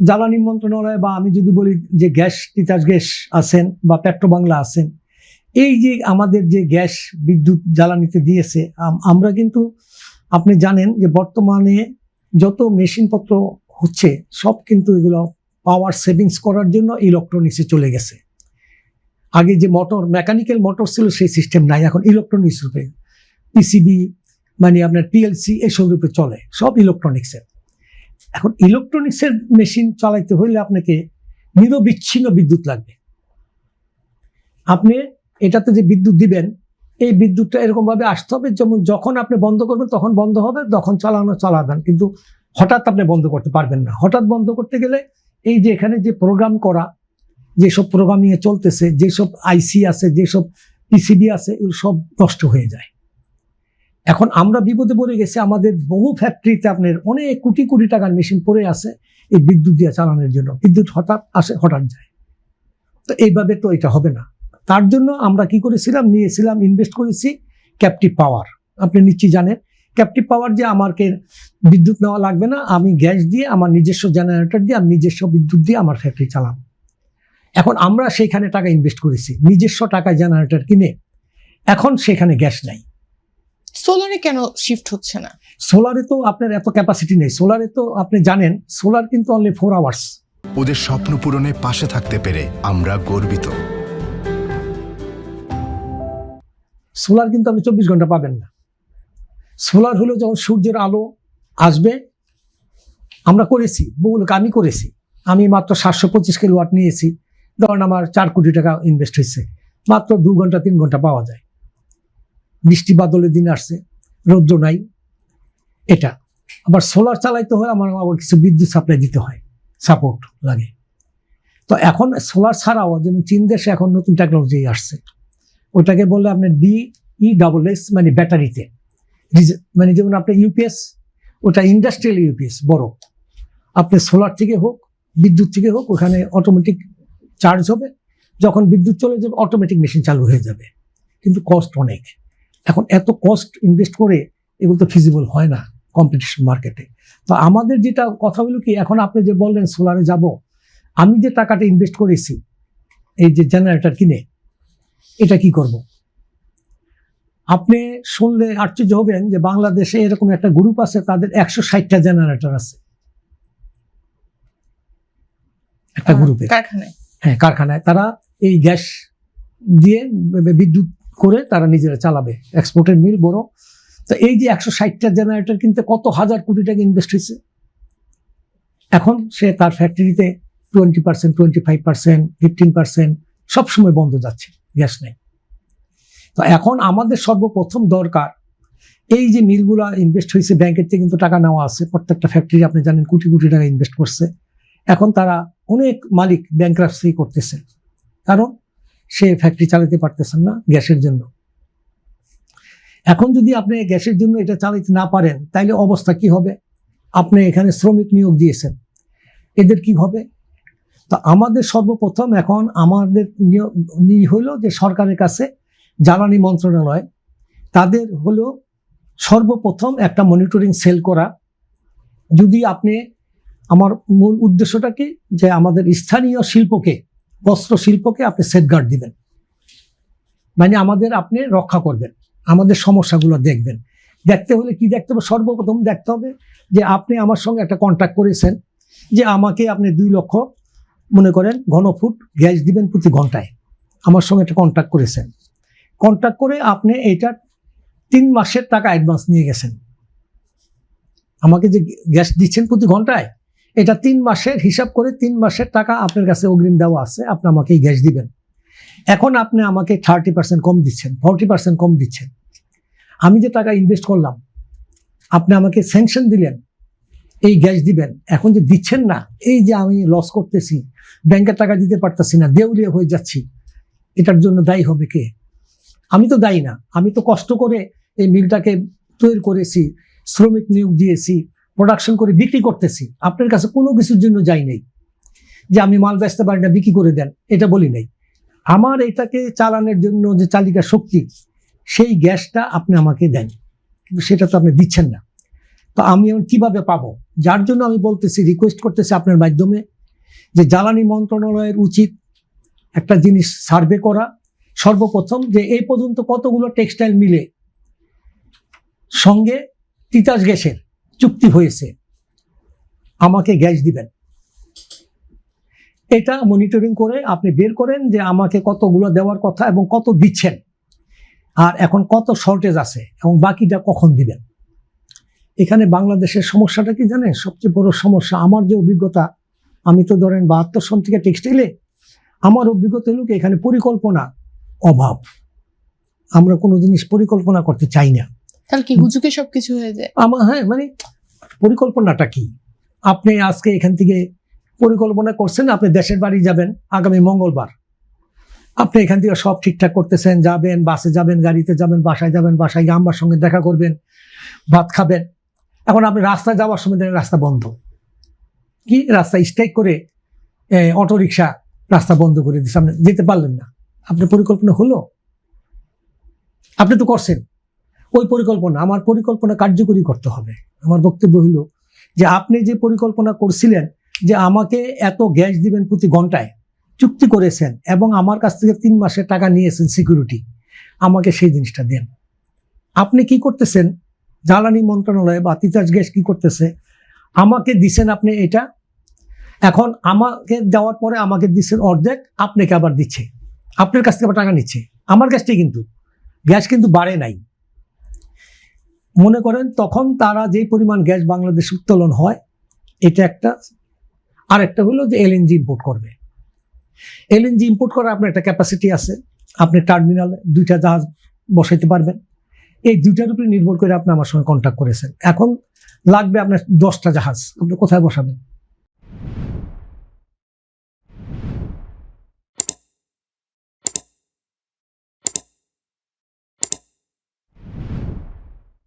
জ্বালানি মন্ত্রণালয় বা আমি যদি বলি যে গ্যাস, তিতাস গ্যাস আছেন বা পেট্রোবাংলা আছেন, এই যে আমাদের যে গ্যাস বিদ্যুৎ জ্বালানিতে দিয়েছে, আমরা কিন্তু আপনি জানেন যে বর্তমানে যত মেশিনপত্র হচ্ছে সব কিন্তু এগুলো পাওয়ার সেভিংস করার জন্য ইলেকট্রনিক্সে চলে গেছে। আগে যে মেকানিক্যাল মোটর ছিল সেই সিস্টেম নাই, এখন ইলেকট্রনিক্স রূপে পিসিবি মানে আপনার পিএলসি এসব রূপে চলে, সব ইলেকট্রনিক্সের। এখন ইলেকট্রনিক্সের মেশিন চালাইতে হইলে আপনাকে নিরবিচ্ছিন্ন বিদ্যুৎ লাগবে। আপনি এটাতে যে বিদ্যুৎ দিবেন, এই বিদ্যুৎটা এরকম ভাবে আসতে হবে যেমন যখন আপনি বন্ধ করবেন তখন বন্ধ হবে, যখন চালাবেন, কিন্তু হঠাৎ আপনি বন্ধ করতে পারবেন না। হঠাৎ বন্ধ করতে গেলে এই যে এখানে যে প্রোগ্রাম করা, যেসব প্রোগ্রামিং এ চলতেছে, যেসব আইসি আছে, যেসব পিসিবি আছে, এগুলো সব নষ্ট হয়ে যায়। এখন আমরা বিপদে পড়ে গেছি, আমাদের বহু ফ্যাক্টরিতে আপনার অনেক কোটি কোটি টাকার মেশিন পড়ে আছে এই বিদ্যুৎ দিয়ে চালানোর জন্য। বিদ্যুৎ হঠাৎ আসে, হঠাৎ যায়, তো এইভাবে তো এটা হবে না। তার জন্য আমরা কি করেছিলাম, ইনভেস্ট করেছি ক্যাপটিভ পাওয়ার। আপনি নিশ্চয়ই জানেন ক্যাপটিভ পাওয়ার, যে আমাকে বিদ্যুৎ নেওয়া লাগবে না, আমি গ্যাস দিয়ে আমার নিজস্ব জেনারেটর দিয়ে আমি নিজস্ব বিদ্যুৎ দিয়ে আমার ফ্যাক্টরি চালাবো। এখন আমরা সেইখানে টাকা ইনভেস্ট করেছি, নিজস্ব টাকায় জেনারেটর কিনে। এখন সেখানে গ্যাস নাই। সোলারে কেন শিফট হচ্ছে না? সোলারে তো আপনার এত ক্যাপাসিটি নেই। সোলারে তো আপনি জানেন সোলার কিন্তু অনলি 4 আওয়ার্স। ওদের স্বপ্ন পূরণে পাশে থাকতে পেরে আমরা গর্বিত। সোলার কিন্তু আপনি 24 ঘন্টা পাবেন না। সোলার হলো যখন সূর্যের আলো আসবে। আমরা করেছি, আমি করেছি, আমি মাত্র 725 কিলোওয়াট নিয়েছি। ধরেন আমার 4 কোটি টাকা ইনভেস্ট হয়েছে, মাত্র 2 ঘন্টা 3 ঘন্টা পাওয়া যায়। বৃষ্টি বাদলের দিন আসছে, রৌদ্র নাই। এটা আবার সোলার চালাইতে হয়, আমার কিছু বিদ্যুৎ সাপ্লাই দিতে হয়, সাপোর্ট লাগে। তো এখন সোলার ছাড়াও যেমন চীন দেশে এখন নতুন টেকনোলজি আসছে, ওটাকে বললে আপনার DESS, মানে ব্যাটারিতে, মানে যেমন আপনার ইউপিএস, ওটা ইন্ডাস্ট্রিয়াল ইউপিএস বড়। আপনি সোলার থেকে হোক, বিদ্যুৎ থেকে হোক, ওখানে অটোমেটিক চার্জ হবে, যখন বিদ্যুৎ চলে যাবে অটোমেটিক মেশিন চালু হয়ে যাবে। কিন্তু কস্ট অনেক। এখন এত কস্ট ইনভেস্ট করে এগুলো তো ফিজিবল হয় না কম্পিটিশন মার্কেটে। তো আমাদের যেটা কথা হলো কি, এখন আপনি যে বললেন সোলারে যাব, আমি যে টাকাটা ইনভেস্ট করেছি এই যে জেনারেটর কিনে, এটা কি করব? আপনি শুনলে আশ্চর্য হবেন যে বাংলাদেশে এরকম একটা গ্রুপ আছে, তাদের 160টা জেনারেটর আছে একটা গ্রুপে, কারখানায়। হ্যাঁ, কারখানায়। তারা এই গ্যাস দিয়ে বিদ্যুৎ করে তারা নিজেরা চালাবে, এক্সপোর্টের মিল বড়। তো এই যে 160টা জেনারেটর কিনতে কত হাজার কোটি টাকা ইনভেস্ট হয়েছে। এখন সে তার ফ্যাক্টরিতে 20%, 25%, 15% সবসময় বন্ধ যাচ্ছে, গ্যাস নেই। তো এখন আমাদের সর্বপ্রথম দরকার, এই যে মিলগুলা ইনভেস্ট হয়েছে, ব্যাংকের থেকে কিন্তু টাকা নেওয়া আছে, প্রত্যেকটা ফ্যাক্টরি আপনি জানেন কোটি কোটি টাকা ইনভেস্ট করছে। এখন তারা অনেক মালিক ব্যাংক্রাপসি করতেছে, কারণ সে ফ্যাক্টরি চালাতে পারতেছেন না গ্যাসের জন্য। এখন যদি আপনি গ্যাসের জন্য এটা চালাতে না পারেন, তাইলে অবস্থা কি হবে? আপনি এখানে শ্রমিক নিয়োগ দিয়েছেন, এদের কি হবে? তো আমাদের সর্বপ্রথম এখন আমাদের হলো যে সরকারের কাছে জ্বালানি মন্ত্রণালয়, তাদের হলো সর্বপ্রথম একটা মনিটরিং সেল করা। যদি আপনি, আমার মূল উদ্দেশ্যটা কি, যে আমাদের স্থানীয় শিল্পকে, বস্ত্র শিল্পকে আপনি সেফগার্ড দিবেন, মানে আমাদের আপনি রক্ষা করবেন, আমাদের সমস্যাগুলো দেখবেন। দেখতে হলে কি দেখতে হবে? সর্বপ্রথম দেখতে হবে যে আপনি আমার সঙ্গে একটা কন্ট্রাক্ট করেছেন, যে আমাকে আপনি 2 লক্ষ মনে করেন ঘনফুট গ্যাস দিবেন প্রতি ঘন্টায়। আমার সঙ্গে একটা কন্ট্রাক্ট করেছেন, কন্ট্রাক্ট করে আপনি এইটার 3 মাসের টাকা অ্যাডভান্স নিয়ে গেছেন। আমাকে যে গ্যাস দিচ্ছেন প্রতি ঘন্টায়, এটা 3 মাসের হিসাব করে 3 মাসের টাকা আপনার কাছে অগ্রিম দেওয়া আছে, আপনি আমাকে এই গ্যাস দিবেন। এখন আপনি আমাকে 30% কম দিচ্ছেন, 40% কম দিচ্ছেন। আমি যে টাকা ইনভেস্ট করলাম, আপনি আমাকে স্যাংশন দিলেন এই গ্যাস দিবেন, এখন যে দিচ্ছেন না, এই যে আমি লস করতেছি, ব্যাংকের টাকা দিতে পারতেছি না, দেউলিয়া হয়ে যাচ্ছি, এটার জন্য দায়ী হবে কে? আমি তো দায়ী না। আমি তো কষ্ট করে এই মিলটাকে তৈরি করেছি, শ্রমিক নিয়োগ দিয়েছি, প্রোডাকশন করে বিক্রি করতেছি। আপনার কাছে কোনো কিছুর জন্য যাই নেই যে আমি মাল বেচতে পারি না, বিক্রি করে দেন, এটা বলি নাই। আমার এটাকে চালানোর জন্য যে চালিকা শক্তি, সেই গ্যাসটা আপনি আমাকে দেন, কিন্তু সেটা তো আপনি দিচ্ছেন না। তো আমি কিভাবে পাবো? যার জন্য আমি বলতেছি, রিকোয়েস্ট করতেছি আপনার মাধ্যমে, যে জ্বালানি মন্ত্রণালয়ের উচিত একটা জিনিস সার্ভে করা, সর্বপ্রথম যে এই পর্যন্ত কতগুলো টেক্সটাইল মিলে সঙ্গে তিতাস গ্যাসের চুক্তি হয়েছে, আমাকে গ্যাস দিবেন। এটা মনিটরিং করে আপনি বের করেন যে আমাকে কতগুলো দেওয়ার কথা এবং কত দিচ্ছেন, আর এখন কত শর্টেজ আছে এবং বাকিটা কখন দিবেন। এখানে বাংলাদেশের সমস্যাটা কি জানেন? সবচেয়ে বড় সমস্যা, আমার যে অভিজ্ঞতা, আমি তো ধরেন 72 সন থেকে টেক্সটাইলে, আমার অভিজ্ঞতা হলো কি এখানে পরিকল্পনা অভাব। আমরা কোনো জিনিস পরিকল্পনা করতে চাই না। তাহলে কি হুজুকে সবকিছু হয়ে যায়? হ্যাঁ, মানে পরিকল্পনাটা কি? আপনি আজকে এখান থেকে পরিকল্পনা করছেন আপনি দেশের বাড়ি যাবেন আগামী মঙ্গলবার, আপনি এখান থেকে সব ঠিকঠাক করতেছেন, যাবেন, বাসে যাবেন, গাড়িতে যাবেন, বাসায় যাবেন, বাসায় গিয়ে আমার সঙ্গে দেখা করবেন, ভাত খাবেন। এখন আপনি রাস্তায় যাওয়ার সময় দেখেন রাস্তা বন্ধ, কি রাস্তা স্ট্রাইক করে অটো রিক্সা রাস্তা বন্ধ করে দিচ্ছে, আপনি যেতে পারলেন না। আপনার পরিকল্পনা হলো? আপনি তো করছেন ওই পরিকল্পনা। আমার পরিকল্পনা কার্যকরী করতে হবে। আমার বক্তব্য হলো যে আপনি যে পরিকল্পনা করছিলেন যে আমাকে এত গ্যাস দিবেন প্রতি ঘন্টায়, চুক্তি করেছেন এবং আমার কাছ থেকে 3 মাসের টাকা নিয়েছেন সিকিউরিটি, আমাকে সেই জিনিসটা দেন। আপনি কি করতেছেন? জ্বালানি মন্ত্রণালয় বা তিতাস গ্যাস কি করতেছে? আমাকে দিছেন আপনি এটা, এখন আমাকে দেওয়ার পরে আমাকে দিচ্ছেন অর্ধেক, আপনাকে আবার দিচ্ছে, আপনার কাছ থেকে আবার টাকা নিচ্ছে। আমার কাছটাই কিন্তু গ্যাস কিন্তু বাড়ে নাই। মনে করেন তখন তারা যে পরিমাণ গ্যাস বাংলাদেশ উত্তোলন হয়, এটা একটা। আর একটা হলো যে এলএনজি ইম্পোর্ট করবে। এলএনজি ইম্পোর্ট করার আপনার একটা ক্যাপাসিটি আছে, আপনি টার্মিনালে 2টা জাহাজ বসাইতে পারবেন। এই 2টার উপরে নির্ভর করে আপনি আমার সঙ্গে কন্ট্যাক্ট করেছেন। এখন লাগবে আপনার 10টা জাহাজ, আপনি কোথায় বসাবেন?